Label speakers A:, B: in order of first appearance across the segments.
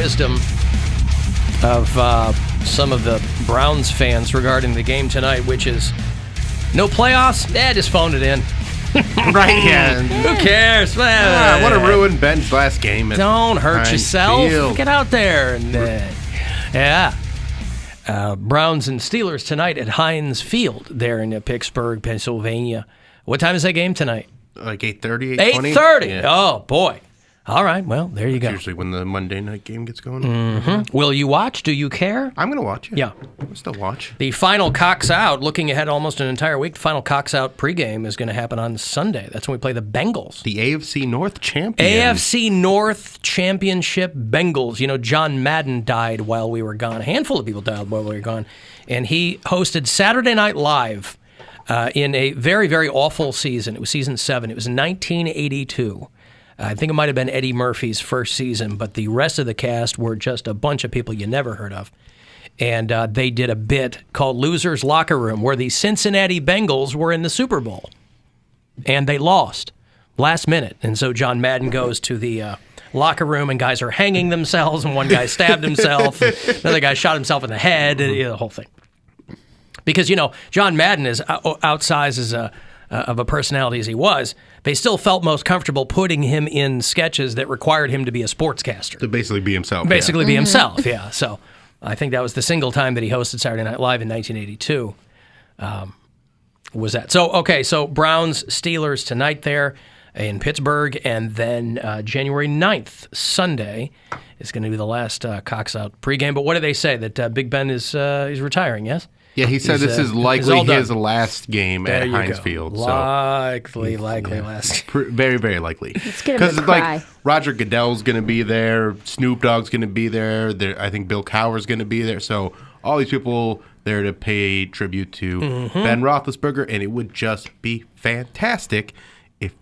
A: wisdom of some of the Browns fans regarding the game tonight, which is no playoffs? Just phone it in.
B: Right, yeah.
A: Who cares?
B: I want to ruin Ben's last game.
A: Don't hurt yourself.
B: Field.
A: Get out there. And Browns and Steelers tonight at Heinz Field there in Pittsburgh, Pennsylvania. What time is that game tonight?
B: Like 8:30,
A: 8:20? 8:30. Yeah. Oh, boy. All right, well, there you go.
B: Usually when the Monday night game gets going.
A: Mm-hmm. Will you watch? Do you care?
B: I'm going to watch it.
A: Yeah.
B: I'll still watch.
A: The final Cox Out, looking ahead almost an entire week, the final Cox Out pregame is going to happen on Sunday. That's when we play the Bengals.
B: The AFC North champion.
A: AFC North Championship Bengals. You know, John Madden died while we were gone. A handful of people died while we were gone. And he hosted Saturday Night Live in a very, very awful season. It was season 7. It was 1982. I think it might have been Eddie Murphy's first season, but the rest of the cast were just a bunch of people you never heard of. And they did a bit called Loser's Locker Room, where the Cincinnati Bengals were in the Super Bowl. And they lost last minute. And so John Madden goes to the locker room, and guys are hanging themselves, and one guy stabbed himself, and another guy shot himself in the head, and the whole thing. Because, you know, John Madden is outsized as of a personality as he was, they still felt most comfortable putting him in sketches that required him to be a sportscaster.
B: To basically be himself.
A: Basically be himself, yeah. So I think that was the single time that he hosted Saturday Night Live in 1982. Was that. So, okay, so Browns, Steelers tonight there in Pittsburgh, and then January 9th, Sunday, is going to be the last Cox Out pregame. But what do they say? That Big Ben is he's retiring, yes?
B: Yeah, he said this is likely his last game at Heinz Field.
A: Likely last.
B: Very, very likely.
C: It's going to be
B: like Roger Goodell's going to be there, Snoop Dogg's going to be there. I think Bill Cowher's going to be there. So all these people there to pay tribute to Ben Roethlisberger, and it would just be fantastic if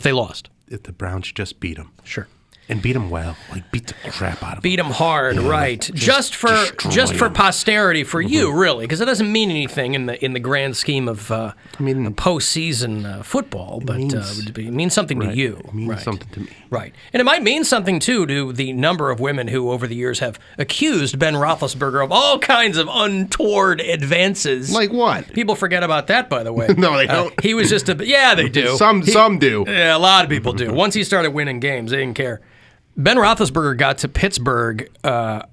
A: they lost.
B: If the Browns just beat them.
A: Sure.
B: And beat them well, like beat the crap out of them.
A: Beat them hard, right? Just for posterity, for you, really, because it doesn't mean anything in the grand scheme of postseason football, but it means something to you.
B: It means something to me,
A: right? And it might mean something too to the number of women who, over the years, have accused Ben Roethlisberger of all kinds of untoward advances.
B: Like what?
A: People forget about that, by the way.
B: No, they don't.
A: He was just they do.
B: Some do.
A: Yeah, a lot of people do. Once he started winning games, they didn't care. Ben Roethlisberger got to Pittsburgh a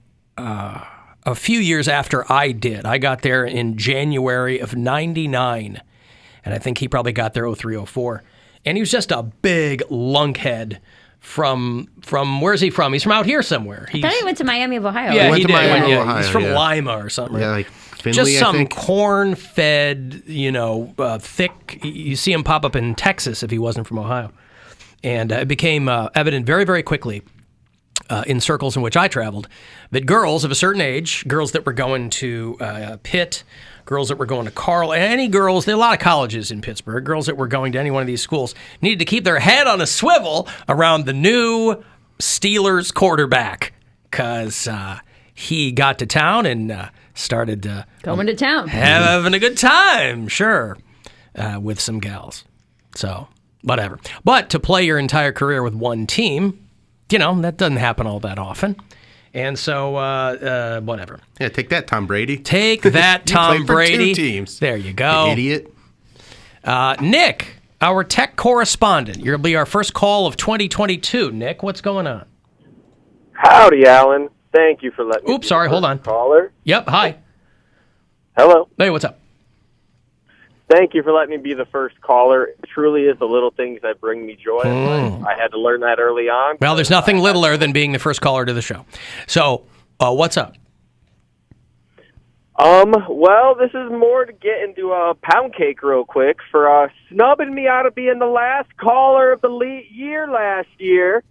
A: few years after I did. I got there in January of '99, and I think he probably got there 03, 04. And he was just a big lunkhead from where's he from? He's from out here somewhere.
C: I thought he went to Miami of Ohio.
A: Yeah,
B: he did.
A: Miami of
B: Ohio,
A: he's from Lima or something.
B: Yeah, like Finley,
A: just some
B: I think.
A: corn-fed, thick. You see him pop up in Texas if he wasn't from Ohio. And it became evident very, very quickly in circles in which I traveled that girls of a certain age, girls that were going to Pitt, girls that were going to Carl, any girls, there are a lot of colleges in Pittsburgh, girls that were going to any one of these schools needed to keep their head on a swivel around the new Steelers quarterback because he got to town and started
C: going to town.
A: Having a good time, sure, with some gals. So... whatever. But to play your entire career with one team, that doesn't happen all that often. And so, whatever.
B: Yeah, take that, Tom Brady.
A: Take that, Tom Brady.
B: 2 teams.
A: There you go.
B: You idiot.
A: Nick, our tech correspondent. You'll be our first call of 2022. Nick, what's going on?
D: Howdy, Alan. Thank you for letting me.
A: Oops, sorry, hold on.
D: Caller.
A: Yep, hi.
D: Hello.
A: Hey, what's up?
D: Thank you for letting me be the first caller. It truly is the little things that bring me joy. I had to learn that early on.
A: Well, there's nothing littler than being the first caller to the show. So, what's up?
D: Well, this is more to get into Poundcake real quick for snubbing me out of being the last caller of the year last year.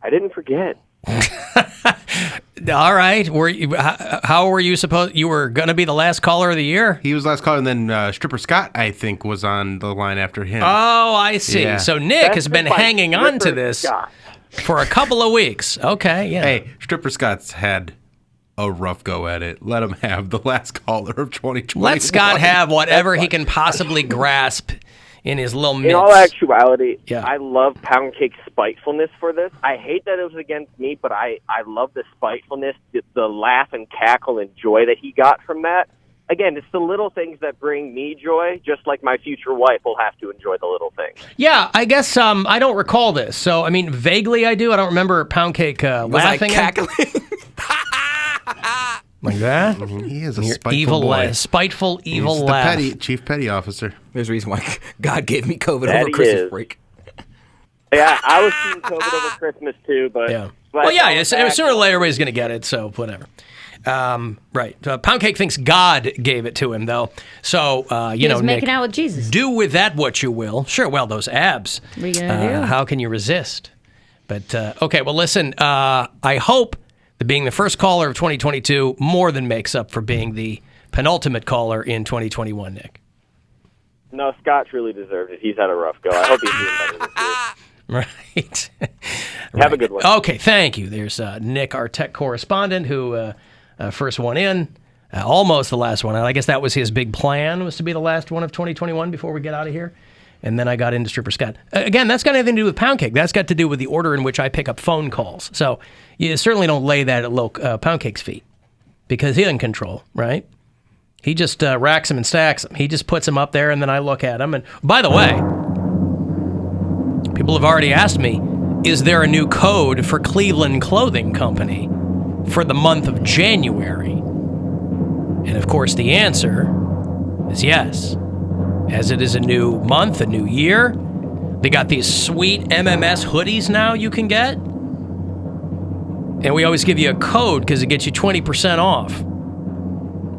D: I didn't forget.
A: All right. How were you supposed? You were going to be the last caller of the year?
B: He was last caller, and then Stripper Scott, I think, was on the line after him.
A: Oh, I see.
B: Yeah.
A: So Nick has been hanging on to this for a couple of weeks. Okay, yeah.
B: Hey, Stripper Scott's had a rough go at it. Let him have the last caller of 2020.
A: Let Scott have whatever he can possibly grasp in his little mitts.
D: In all actuality,
A: Yeah.
D: I love Poundcake's spitefulness for this. I hate that it was against me, but I love the spitefulness, the laugh and cackle and joy that he got from that. Again, it's the little things that bring me joy, just like my future wife will have to enjoy the little things.
A: Yeah, I guess I don't recall this. So, I mean, vaguely I do. I don't remember Poundcake laughing.
E: cackling?
A: Like that?
B: He is a
A: Your
B: spiteful
A: evil
B: boy.
A: spiteful, evil
B: He's
A: laugh.
B: the chief petty officer.
E: There's a reason why God gave me COVID
D: That
E: over
D: he
E: Christmas
D: is.
E: break.
D: Yeah, I was seeing COVID over Christmas too, but
A: Yeah.
D: but
A: Well, yeah,
D: back-
A: sooner or later everybody's going to get it, so whatever. Right. Poundcake thinks God gave it to him, though. So,
C: He
A: you know,
C: was making
A: Nick,
C: out with Jesus.
A: do with that what you will. Sure, well, those abs.
C: What are you gonna do?
A: How can you resist? But, okay, well, listen, I hope that being the first caller of 2022 more than makes up for being the penultimate caller in 2021, Nick.
D: No, Scott truly deserved it. He's had a rough go. I hope he's doing better this year.
A: Right.
D: Have a good one.
A: Okay, thank you. There's Nick, our tech correspondent, who first one in, almost the last one out. I guess that was his big plan, was to be the last one of 2021 before we get out of here. And then I got into Stripper Scott. Again, that's got nothing to do with Poundcake. That's got to do with the order in which I pick up phone calls. So you certainly don't lay that at Poundcake's feet because he doesn't control, right? He just racks them and stacks them. He just puts them up there, and then I look at them. And by the way, people have already asked me, is there a new code for Cleveland Clothing Company for the month of January? And of course, the answer is yes. As it is a new month, a new year, they got these sweet MMS hoodies now you can get. And we always give you a code because it gets you 20% off. A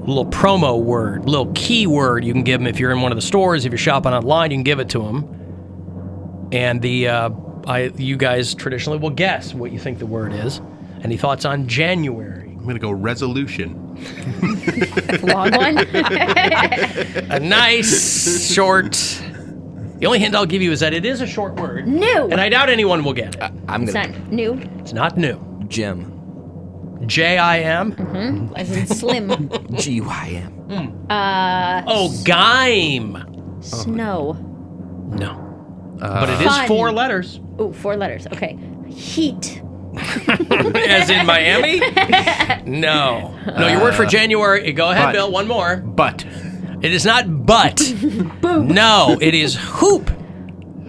A: little promo word, a little keyword you can give them if you're in one of the stores. If you're shopping online, you can give it to them. And you guys traditionally will guess what you think the word is. Any thoughts on January?
B: I'm going to go resolution.
C: Long one.
A: A nice, short... The only hint I'll give you is that it is a short word.
C: New.
A: And I doubt anyone will get it.
E: I'm
C: It's
E: going
C: not
E: to...
C: new,
A: It's not new.
E: Jim.
A: J-I-M?
C: as in slim.
E: G-Y-M.
A: Oh, Gime.
C: Snow.
A: No. But it is
C: Fun.
A: 4 letters.
C: Ooh, 4 letters. Okay. Heat.
A: As in Miami? No. No, your word for January. Go ahead,
B: But.
A: Bill. One more.
B: But
A: It is not but. No, it is hoop.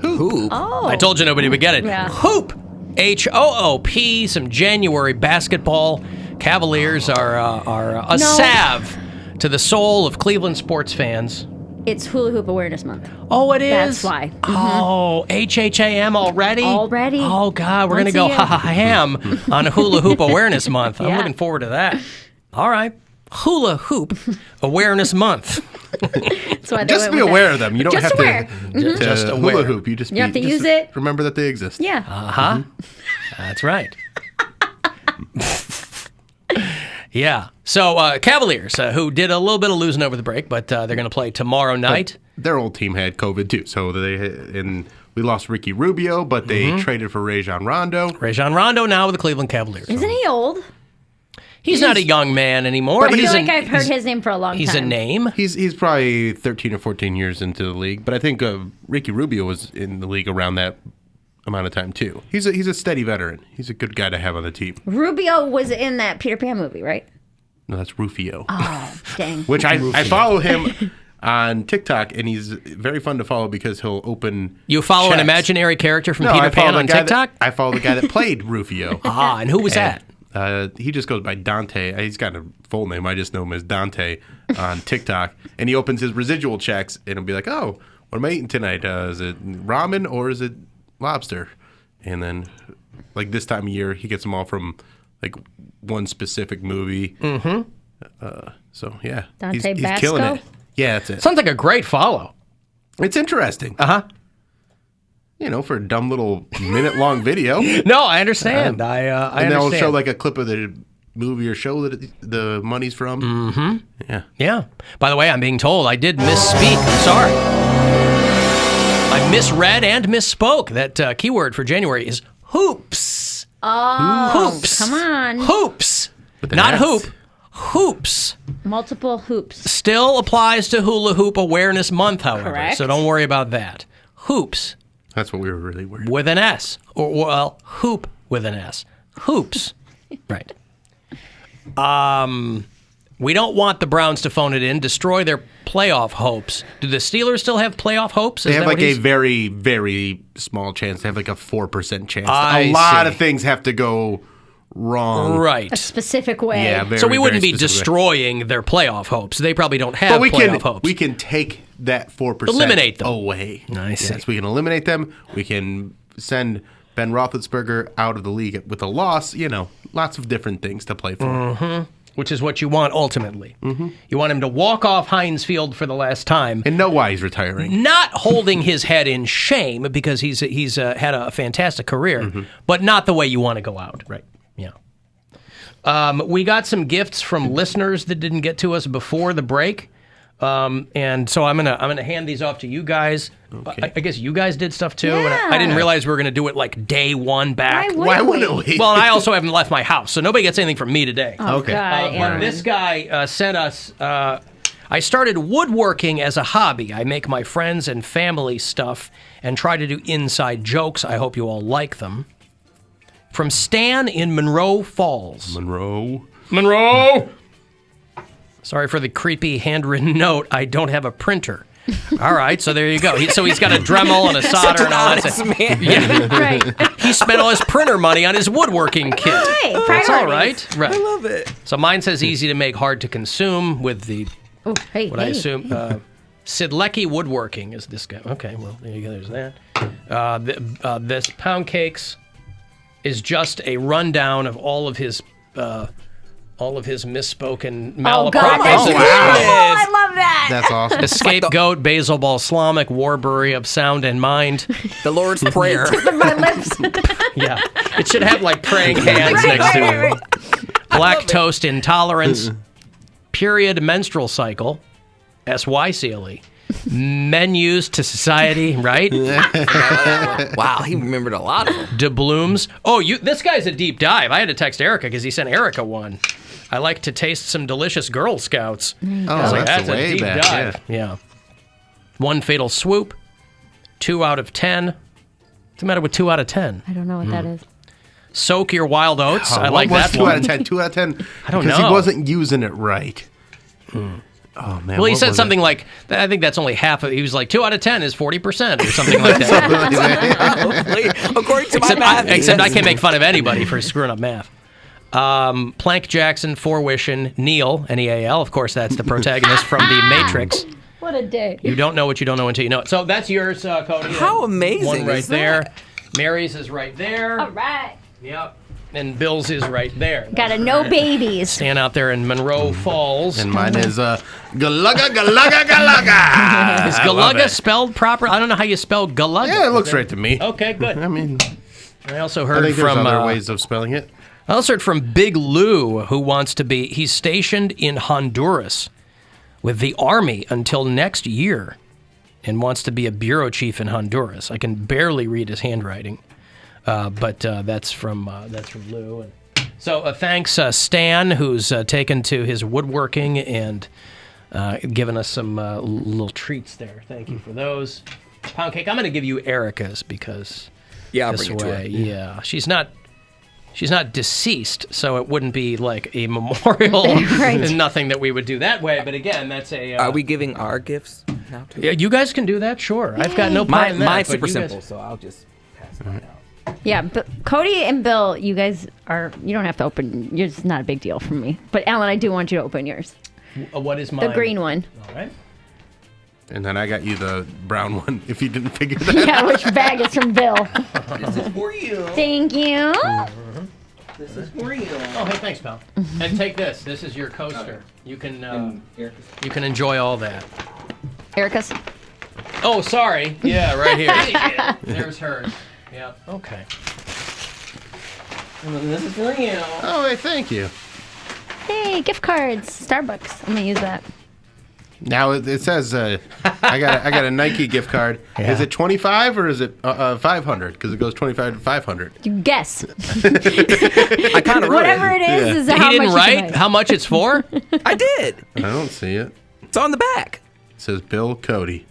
E: Hoop.
C: Oh.
A: I told you nobody would get it.
C: Yeah.
A: Hoop. H-O-O-P. Some January basketball. Cavaliers are a salve to the soul of Cleveland sports fans.
C: It's Hula Hoop Awareness Month.
A: Oh, it is?
C: That's why.
A: Oh, H-H-A-M already?
C: Already.
A: Oh, God, we're going to
C: Once
A: go
C: a year.
A: ham on Hula Hoop Awareness Month. I'm
C: Yeah.
A: looking forward to that. All right. Hula Hoop Awareness Month.
C: That's why they
B: just
C: went
B: be
C: with
B: aware
C: that.
B: of them. You don't
C: Just
B: have
C: aware.
B: to
A: Just
B: hula
A: aware.
B: hoop. You just
C: You have to
B: just
C: use it.
B: Remember that they exist.
C: Yeah.
A: Uh-huh. That's right. Yeah. So Cavaliers, who did a little bit of losing over the break, but they're going to play tomorrow night.
B: Their old team had COVID too, so we lost Ricky Rubio, but they traded for Rajon Rondo.
A: Rajon Rondo now with the Cleveland Cavaliers.
C: Isn't he old?
A: He's not a young man anymore,
C: I
A: but
C: feel
A: he's
C: like I've heard his name for a long
A: he's
C: time.
A: a name.
B: He's probably 13 or 14 years into the league, but I think Ricky Rubio was in the league around that amount of time too. He's a steady veteran. He's a good guy to have on the team.
C: Rubio was in that Peter Pan movie, right?
B: No, that's Rufio.
C: Oh, dang.
B: Which I follow him on TikTok, and he's very fun to follow because he'll open.
A: You follow an
B: checks.
A: imaginary character from
B: No,
A: Peter
B: I follow
A: Pan
B: the
A: on
B: guy
A: TikTok?
B: I follow the guy that played Rufio.
A: And who was that?
B: He just goes by Dante. He's got a full name. I just know him as Dante on TikTok. And he opens his residual checks, and he'll be like, "Oh, what am I eating tonight? Is it ramen or is it lobster?" And then, like this time of year, he gets them all from like one specific movie. Mm-hmm. So yeah,
C: Dante
B: he's killing
C: Basco?
B: it. Yeah, that's it.
A: Sounds like a great follow.
B: It's interesting.
A: Uh-huh.
B: You know, for a dumb little minute-long video.
A: No, I understand. I
B: And they'll
A: understand.
B: show like a clip of the movie or show that the money's from. Mm-hmm. Yeah.
A: Yeah. By the way, I'm being told I did misspeak. I'm sorry. I misread and misspoke. That keyword for January is hoops.
C: Oh,
A: Hoops.
C: come on.
A: Hoops.
B: With the
A: Not
B: Nets.
A: hoop. hoops
C: Multiple hoops.
A: still applies to Hula Hoop Awareness Month, however.
C: Correct.
A: So don't worry about that. Hoops
B: That's what we were really worried about.
A: with an S. Or, well, hoop with an S. Hoops. Right. We don't want the Browns to phone it in, destroy their playoff hopes. Do the Steelers still have playoff hopes?
B: They
A: Is
B: have
A: that
B: like
A: what
B: a
A: he's-
B: very, very small chance. They have like a 4% chance.
A: I
B: A lot
A: see.
B: of things have to go wrong.
A: Right.
C: A specific way.
B: Yeah, very,
A: So we wouldn't
B: very
A: be
B: specific.
A: destroying their playoff hopes. They probably don't have
B: But we
A: playoff
B: can
A: hopes.
B: we can take that 4%
A: Eliminate them.
B: away.
A: I see.
B: Yes, we can eliminate them. We can send Ben Roethlisberger out of the league with a loss. You know, lots of different things to play for.
A: Which is what you want ultimately. You want him to walk off Heinz Field for the last time,
B: And know why he's retiring.
A: not holding his head in shame because he's had a fantastic career, but not the way you want to go out. Right. Yeah. We got some gifts from listeners that didn't get to us before the break. And so I'm gonna hand these off to you guys.
B: Okay.
A: I guess you guys did stuff too. And I
C: Yeah.
A: didn't realize we were gonna do it like day one back.
B: Why wouldn't we?
A: Well, and I also haven't left my house, so nobody gets anything from me today.
B: Okay.
C: God,
A: But
C: Aaron.
A: this guy sent us. I started woodworking as a hobby. I make my friends and family stuff and try to do inside jokes. I hope you all like them. From Stan in Monroe Falls. Monroe! Sorry for the creepy handwritten note. I don't have a printer. All right, so there you go. He's got a Dremel and a solder and all that
E: Honest
A: stuff.
E: man.
A: Yeah,
C: Right.
A: he spent all his printer money on his woodworking kit.
C: Right.
A: That's all
C: Priorities.
A: right. Right.
E: Love it.
A: So mine says easy to make, hard to consume with the,
C: Oh, hey,
A: what I assume, Sidlecki Woodworking is this guy. Okay, well, there you go. There's that. This Poundcakes is just a rundown of all of his misspoken
C: Oh, God, that's
A: malapropisms.
C: cool. Oh, I love that.
B: That's awesome.
A: Scapegoat, Basil Balsamic, Warbury of Sound and Mind.
E: The Lord's Prayer.
C: My lips.
A: Yeah. It should have like praying hands next to it. Lactose intolerance, period menstrual cycle, SYCLE, menus to society, right?
E: Wow, he remembered a lot of them.
A: Doubloons. Oh, this guy's a deep dive. I had to text Erica because he sent Erica one. I like to taste some delicious Girl Scouts.
B: Oh,
A: I was like,
B: that's
A: that's a
B: way
A: deep
B: back.
A: dive. Yeah. One fatal swoop, 2 out of 10. What's the matter with 2 out of 10?
C: I don't know what that is.
A: Soak your wild oats. I
B: What
A: like
B: was
A: that
B: 2
A: one.
B: out of 10? 2 out of 10?
A: I don't
B: Because
A: know.
B: he wasn't using it right. Oh, man.
A: Well, he
B: what
A: said
B: was
A: something
B: it?
A: like, I think that's only half of it. He was like, 2 out of 10 is 40% or something like that.
E: Probably. According to my math.
A: Except I can't make fun of anybody for screwing up math. Plank Jackson, Forwishin, Neil, Neal. Of course, that's the protagonist from The Matrix.
C: What a day.
A: You don't know what you don't know until you know it. So that's yours, Cody.
E: How amazing
A: One right
E: is
A: there.
E: that?
A: Mary's is right there.
C: All right.
A: Yep. And Bill's is right there.
C: Gotta know babies.
A: Stand out there in Monroe Falls.
B: And mine is Galugga, Galugga, Galugga.
A: Is
B: I love
A: Galugga
B: it.
A: spelled proper? I don't know how you spell Galugga.
B: Yeah, it looks right to me.
A: Okay, good.
B: I mean,
A: I also
B: I
A: heard
B: think there's
A: from
B: other ways of spelling it.
A: I also heard from Big Lou, who wants to be. He's stationed in Honduras with the army until next year, and wants to be a bureau chief in Honduras. I can barely read his handwriting, but that's from Lou. And so thanks, Stan, who's taken to his woodworking and given us some little treats there. Thank you for those. Poundcake, I'm going to give you Erica's because
E: Yeah, I'll
A: this
E: bring it to
A: way,
E: her.
A: yeah, she's not deceased, so it wouldn't be like a memorial
C: Right.
A: and nothing that we would do that way. But again, that's a.
E: Are we giving our gifts now too?
A: Yeah, you guys can do that, sure. I've got no problem in that.
E: Mine's
A: but
E: super
A: you guys-
E: simple, so I'll just pass mine out.
C: Yeah, but Cody and Bill, you guys you don't have to open. Yours is not a big deal for me. But Alan, I do want you to open yours.
A: What is mine?
C: The green one.
A: All right.
B: And then I got you the brown one, if you didn't figure that
C: Yeah, which bag is from Bill?
E: This is for you.
C: Thank you.
E: This is for you.
A: Oh, hey, thanks, pal. And take this. This is your coaster. You can
E: Erica's.
A: you can enjoy all that.
C: Erica's.
A: Oh, sorry. Yeah, right here. There's hers. Yep. Okay.
E: And then this is for you.
B: Oh, hey, thank you.
C: Hey, gift cards. Starbucks. I'm gonna use that.
B: Now it says I got a Nike gift card. Is it 25 or is it 500? Because it goes 25 to 500.
C: You guess.
E: I kind of wrote
C: Whatever it is, is
A: He
C: how
A: didn't
C: much you can
A: write how much it's for?
F: I did.
B: I don't see it.
F: It's on the back.
B: It says Bill Cody.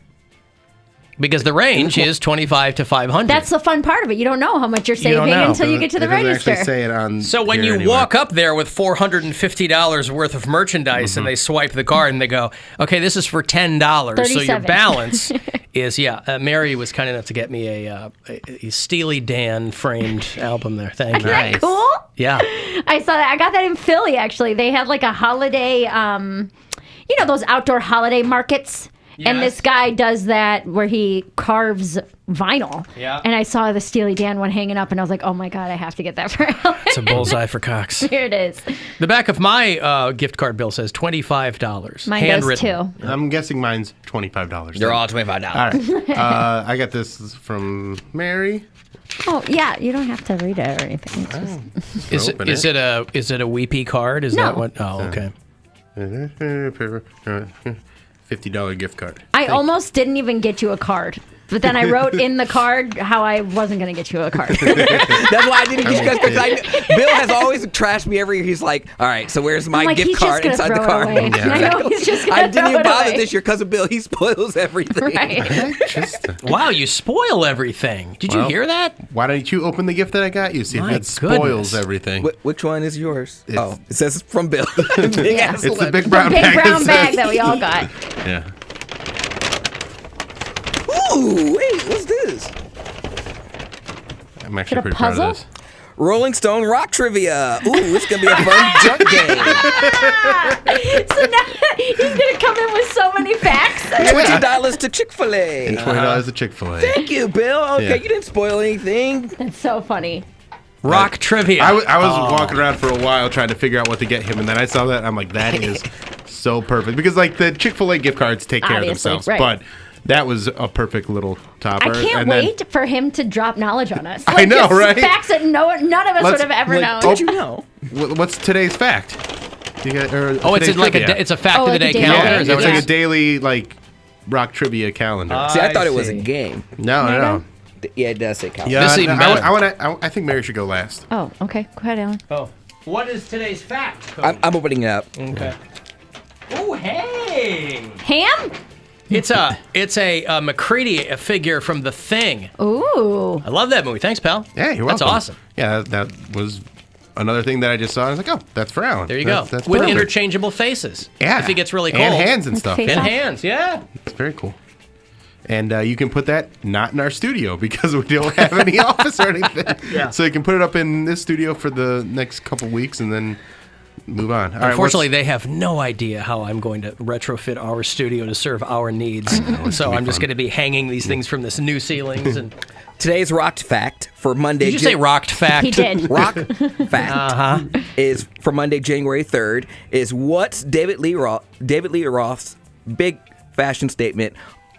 A: Because the range is 25 to 500.
C: That's the fun part of it. You don't know how much you're saving
A: know.
C: until you get to the
B: It doesn't
C: register.
B: actually say it on.
A: So when
B: here
A: you
B: anywhere.
A: walk up there with $450 worth of merchandise and they swipe the card and they go, okay, this is for $10. So your
C: 37.
A: balance is, Mary was kind enough to get me a Steely Dan framed album there. Thank you.
C: Isn't that cool?
A: Yeah.
C: I saw that. I got that in Philly, actually. They had like a holiday, those outdoor holiday markets. And
A: Yes.
C: this guy does that where he carves vinyl.
A: Yeah.
C: And I saw the Steely Dan one hanging up, and I was like, oh my God, I have to get that for Alan.
A: It's a bullseye for Cox.
C: Here it is.
A: The back of my gift card bill says $25.
C: Mine
A: handwritten.
C: does too.
B: I'm guessing mine's $25.
F: They're all $25.
B: All right. I got this from Mary.
C: Oh, yeah. You don't have to read it or anything. It's just,
B: Open
A: Is it a weepy card? Is that
C: No.
A: what? Oh, okay.
B: $50 gift card.
C: I almost didn't even get you a card. But then I wrote in the card how I wasn't going to get you a card.
F: That's why I didn't get you guys because Bill has always trashed me every year. He's like, all right, so where's my
C: I'm like,
F: gift
C: he's
F: card
C: just
F: inside
C: gonna
F: the
C: throw
F: card?
C: it away. I know he's just going
F: I
C: to
F: didn't
C: throw
F: even
C: it
F: bother
C: away.
F: this year because of Bill. He spoils everything.
C: Right.
A: Wow, you spoil everything. Did you
B: Well,
A: hear that?
B: Why don't you open the gift that I got you? See if
A: My
B: it spoils
A: goodness.
B: everything.
F: Which one is yours?
B: It's-
F: It says from Bill. Big ass
B: It's the
F: letter.
B: big brown
C: Big
B: bag.
C: brown
B: that
C: bag
B: says-
C: that we all got.
B: Yeah.
F: Ooh, wait, what's this?
B: I'm actually
C: a
B: pretty proud
C: puzzle?
B: of this.
F: Rolling Stone rock trivia. Ooh, it's gonna be a fun junk game.
C: So now he's going to come in with so many facts.
F: $20 to Chick-fil-A.
B: And $20 to Chick-fil-A.
F: Thank you, Bill. Okay,
B: Yeah.
F: you didn't spoil anything.
C: That's so funny.
A: Rock trivia.
B: I was walking around for a while trying to figure out what to get him, and then I saw that, and I'm like, that is so perfect. Because, like, the Chick-fil-A gift cards take care
C: Obviously,
B: of themselves.
C: right.
B: But that was a perfect little topper.
C: I can't
B: and then-
C: wait for him to drop knowledge on us.
B: I know,
C: just
B: right?
C: Facts that none of us
B: Let's-
C: would have ever
B: like,
C: known.
F: Did you know?
B: What's today's fact? You got,
A: it's
B: today's
A: like
B: trivia.
A: it's a fact
C: Oh,
A: of the
C: like a
A: day
C: daily
A: calendar.
C: thing?
A: Is that
B: It's
A: what
B: like
A: it
B: a
A: is?
B: daily, like, rock trivia calendar.
F: See, I thought it was a
A: see.
F: game.
B: No.
F: Yeah, it does say count.
B: Yeah,
A: This is even better.
B: I think Mary should go last.
C: Oh, okay. Go ahead, Alan.
A: Oh. What is today's fact?
F: I'm opening it up.
A: Okay. Oh, hey!
C: Ham?
A: It's a McCready figure from The Thing.
C: Ooh.
A: I love that movie. Thanks, pal.
B: Yeah, you're
A: That's
B: welcome.
A: awesome.
B: Yeah, that was another thing that I just saw. I was like, oh, that's for Alan.
A: There you go.
B: That's
A: With
B: perfect.
A: interchangeable faces.
B: Yeah.
A: If he gets really cold.
B: And hands and
C: Like
B: stuff.
C: face
A: And
C: off.
A: hands, yeah.
B: It's very cool. And you can put that not in our studio because we don't have any office or anything.
A: Yeah.
B: So you can put it up in this studio for the next couple weeks and then move on. All right,
A: Unfortunately, they have no idea how I'm going to retrofit our studio to serve our needs. So I'm just
B: fun.
A: going to be hanging these things from this new ceilings. And
F: Today's rocked fact for Monday.
A: did you say rocked fact?
C: He did.
F: Rock fact is for Monday, January 3rd. Is what's David Lee Roth's big fashion statement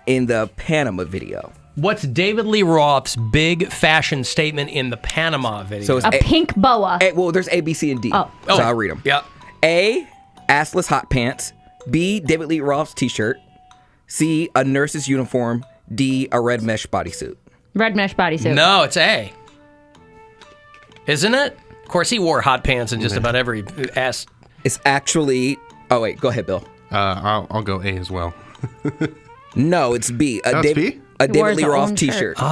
F: in the Panama video?
A: What's David Lee Roth's big fashion statement in the Panama video?
F: So it's
C: A pink boa.
F: well, there's A, B, C, and D.
C: Oh.
F: So I'll read them.
A: Yeah.
F: A, assless hot pants. B, David Lee Roth's t-shirt. C, a nurse's uniform. D, a red mesh bodysuit.
C: Red mesh bodysuit.
A: No, it's A. Isn't it? Of course, he wore hot pants in just about every ass.
F: It's actually. Oh wait, go ahead, Bill.
B: I'll go A as well.
F: No, it's B.
B: Oh, it's B?
F: A
C: He
F: David
C: wore
F: Lee
C: his
F: Roth
C: own
F: t-shirt.
B: Look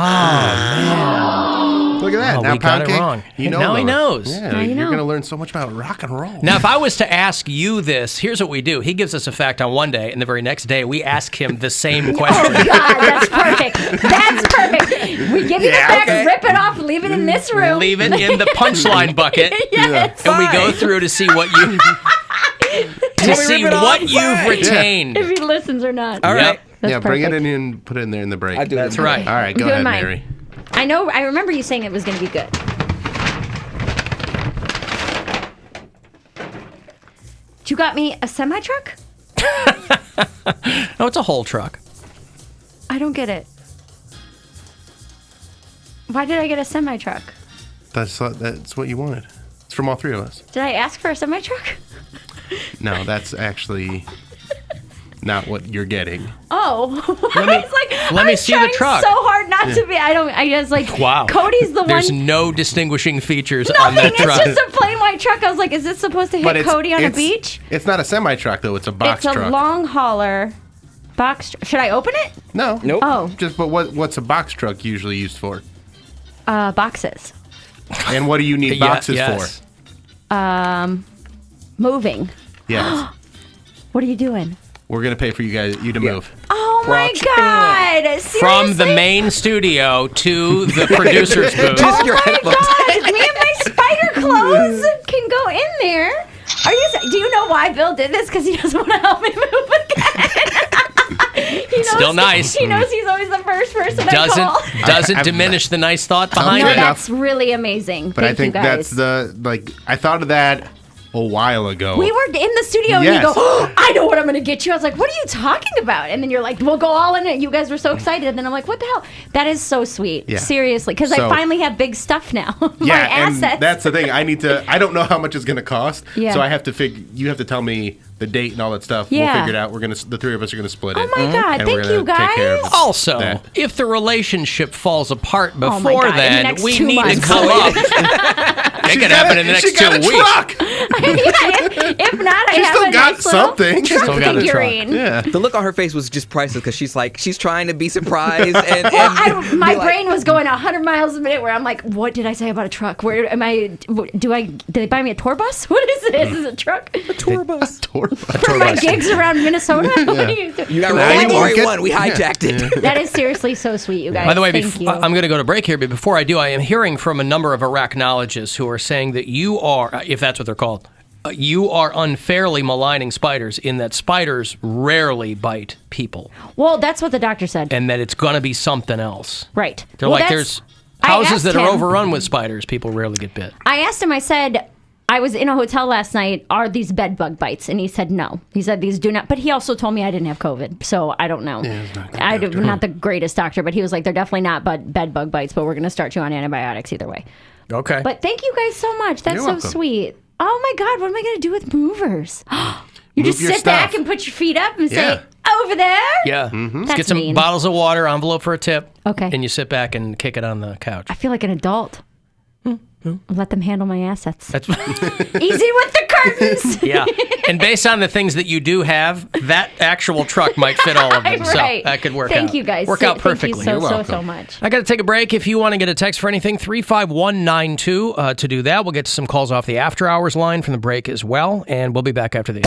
B: at that.
A: Oh,
B: now
A: we got it
B: Poundcake,
A: wrong.
B: You know
A: Now he
B: those.
A: knows.
B: Yeah,
C: Now you
B: you're
C: know.
B: going to learn so much about rock and roll.
A: Now, if I was to ask you this, here's what we do. He gives us a fact on one day, and the very next day, we ask him the same
C: Oh,
A: question.
C: God. That's perfect. That's perfect. We give you the fact,
F: okay.
C: rip it off, leave it in this room.
A: Leave it in the punchline bucket,
C: Yes.
A: and we go
F: Fine.
A: through to see what you to
F: Want me to
A: see
F: rip it off?
A: what you've
F: Fine.
A: retained.
C: If he listens or not.
F: All right.
C: That's
B: yeah, bring it
C: perfect.
B: in and put it in there in the break.
F: I do.
A: That's
F: it.
A: right.
B: All right, go
C: I'm doing
B: ahead,
C: mine.
B: Mary.
C: I know. I remember you saying it was going to be good. You got me a semi truck?
A: No, it's a whole truck.
C: I don't get it. Why did I get a semi truck?
B: That's what you wanted. It's from all three of us.
C: Did I ask for a semi truck?
B: No, that's actually not what you're getting.
C: Oh,
A: Let me-
C: I was like,
A: let me
C: I was
A: see the
C: trying
A: truck.
C: So hard not to be. I guess like
A: Wow.
C: Cody's the
A: There's
C: one.
A: no distinguishing features on that
C: Nothing.
A: truck.
C: It's just a plain white semi-truck. I was like, is this supposed to hit Cody on a beach?
B: It's not a semi-truck, though. It's a box
C: It's a
B: truck.
C: long hauler box. Should I open it?
B: No.
F: Nope.
C: Oh,
B: But what's a box truck usually used for?
C: boxes.
B: And what do you need boxes
A: yes.
C: Moving.
B: for? Yes.
C: What are you doing?
B: We're going to pay for you to move.
C: Oh my
F: Rock.
C: God! Seriously?
A: From the main studio to the producer's booth.
F: Just your
C: Oh my
F: headphones.
C: God! Me and my spider clothes can go in there. Do you know why Bill did this? Because he doesn't want to help me move again. He knows,
A: Still nice.
C: He knows he's always the first person I call.
A: Doesn't diminish the nice thought behind
C: No,
A: it.
C: that's really amazing.
B: But I think
C: you guys.
B: that's I thought of that a while ago.
C: We were in the studio
B: Yes.
C: and you go, oh, I know what I'm going to get you. I was like, what are you talking about? And then you're like, we'll go all in it. You guys were so excited. And then I'm like, what the hell? That is so sweet.
B: Yeah.
C: Seriously. Because I
B: So-
C: finally have big stuff now. My
B: Yeah, and
C: assets.
B: that's the thing. I don't know how much it's going to cost.
C: Yeah.
B: So I have to you have to tell me the date and all that stuff.
C: Yeah.
B: We'll figure it out. The three of us are going to split it.
C: Oh my God.
B: And we're
C: Thank you
B: gonna take care of
C: guys.
A: Also,
B: that.
A: if the relationship falls apart
C: Oh my
A: before
C: God, in the
A: then,
C: next
A: we
C: 2
A: need to
C: months.
A: come up. It could happen in the next 2 weeks.
B: Truck.
C: If not, I
B: She
C: have
B: still
C: a
B: got
C: nice little
B: something.
C: truck
A: Still got a truck.
C: figurine.
B: Yeah.
F: The look on her face was just priceless because she's trying to be surprised and
C: My
F: be like,
C: brain was going 100 miles a minute where I'm like, what did I say about a truck? Where am I? Did they buy me a tour bus? What is this? Is it a truck?
F: tour bus.
C: For my gigs around Minnesota? What are you doing?
F: You got
B: Now you won't
F: January
B: get-
F: 1. We hijacked it.
C: That is seriously so sweet, you guys.
A: By the way,
C: Thank you.
A: I'm going to go to break here, but before I do, I am hearing from a number of arachnologists who are saying that you are, if that's what they're called, you are unfairly maligning spiders in that spiders rarely bite people
C: Well, that's what the doctor said.
A: and that it's going to be something else.
C: Right.
A: They're
C: Well,
A: like,
C: that's-
A: there's
C: I
A: houses
C: asked
A: that are
C: him-
A: overrun with spiders. People rarely get bit.
C: I asked him, I said, I was in a hotel last night. Are these bed bug bites? And he said no. He said these do not. But he also told me I didn't have COVID, so I don't know. I'm not the greatest doctor, but he was like, they're definitely not bed bug bites, but we're going to start you on antibiotics either way.
A: Okay.
C: But thank you guys so much. That's
B: You're
C: so
B: welcome.
C: sweet. Oh my God, what am I going to do with movers? You just
B: your
C: sit back
B: stuff.
C: and put your feet up and
B: Yeah.
C: say, over there?
A: yeah.
C: That's
A: Get some
C: mean.
A: bottles of water, envelope for a tip.
C: Okay.
A: And you sit back and kick it on the couch.
C: I feel like an adult. Let them handle my assets.
A: That's
C: Easy with the curtains.
A: yeah. And based on the things that you do have, that actual truck might fit all of them. So
C: Right.
A: that could work out.
C: Thank you guys.
A: Work out perfectly.
C: Thank you so,
B: You're
C: so
B: welcome.
C: much.
A: I got to take a break. If you want to get a text for anything, 35192 to do that. We'll get to some calls off the after hours line from the break as well, and we'll be back after these.